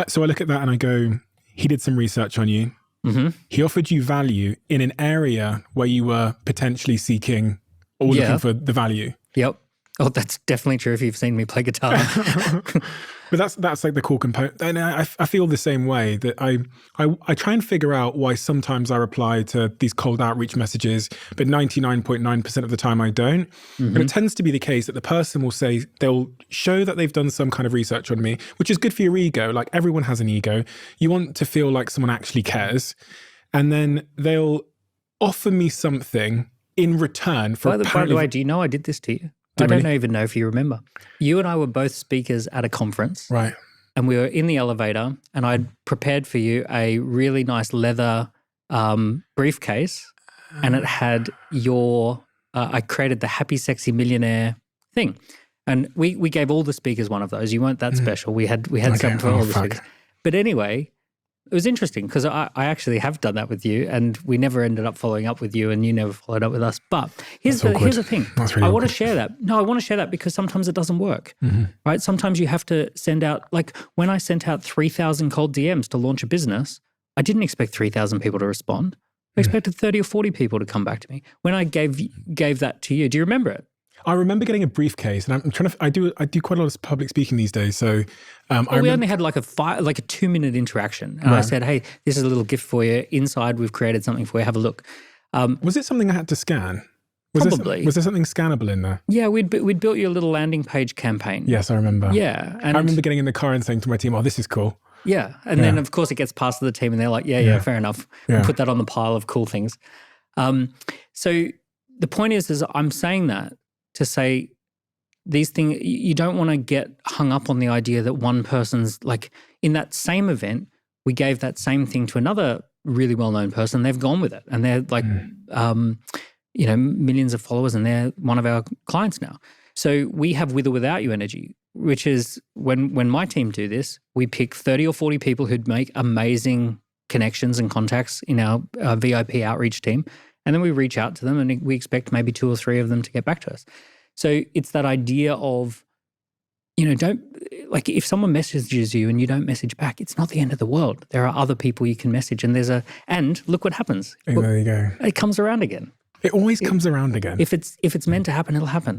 So I look at that and I go, he did some research on you. Mm-hmm. He offered you value in an area where you were potentially seeking or looking for the value. Yep. Oh, that's definitely true if you've seen me play guitar. But that's like the core component. And I feel the same way that I try and figure out why sometimes I reply to these cold outreach messages, but 99.9% of the time I don't. Mm-hmm. And it tends to be the case that the person will say, they'll show that they've done some kind of research on me, which is good for your ego. Like everyone has an ego. You want to feel like someone actually cares. And then they'll offer me something in return for... By the way, do you know I did this to you? I don't even know if you remember. You and I were both speakers at a conference. Right. And we were in the elevator and I'd prepared for you a really nice leather briefcase and it had I created the Happy Sexy Millionaire thing. And we gave all the speakers one of those. You weren't that special. We had something for all the speakers. But anyway, it was interesting because I actually have done that with you and we never ended up following up with you and you never followed up with us. But here's the thing. Really I want to share that. No, I want to share that because sometimes it doesn't work, right? Sometimes you have to send out, like when I sent out 3,000 cold DMs to launch a business, I didn't expect 3,000 people to respond. I expected 30 or 40 people to come back to me. When I gave that to you, do you remember it? I remember getting a briefcase, and I'm trying to. I do quite a lot of public speaking these days. So we only had like a 2-minute interaction, and I said, "Hey, this is a little gift for you. Inside, we've created something for you. Have a look." Was it something I had to scan? Probably. Was there something scannable in there? Yeah, we'd built you a little landing page campaign. Yes, I remember. Yeah, and I remember getting in the car and saying to my team, "Oh, this is cool." Yeah, and then of course it gets passed to the team, and they're like, "Yeah, fair enough." Yeah. Put that on the pile of cool things. So the point is I'm saying that to say, these things, you don't want to get hung up on the idea that one person's, like in that same event, we gave that same thing to another really well-known person. They've gone with it and they're like, millions of followers and they're one of our clients now. So we have with or without you energy, which is when my team do this, we pick 30 or 40 people who'd make amazing connections and contacts in our VIP outreach team. And then we reach out to them and we expect maybe 2 or 3 of them to get back to us. So it's that idea of, don't, like if someone messages you and you don't message back, it's not the end of the world. There are other people you can message and look what happens. There you go. It comes around again. It always comes around again. If it's meant to happen, it'll happen.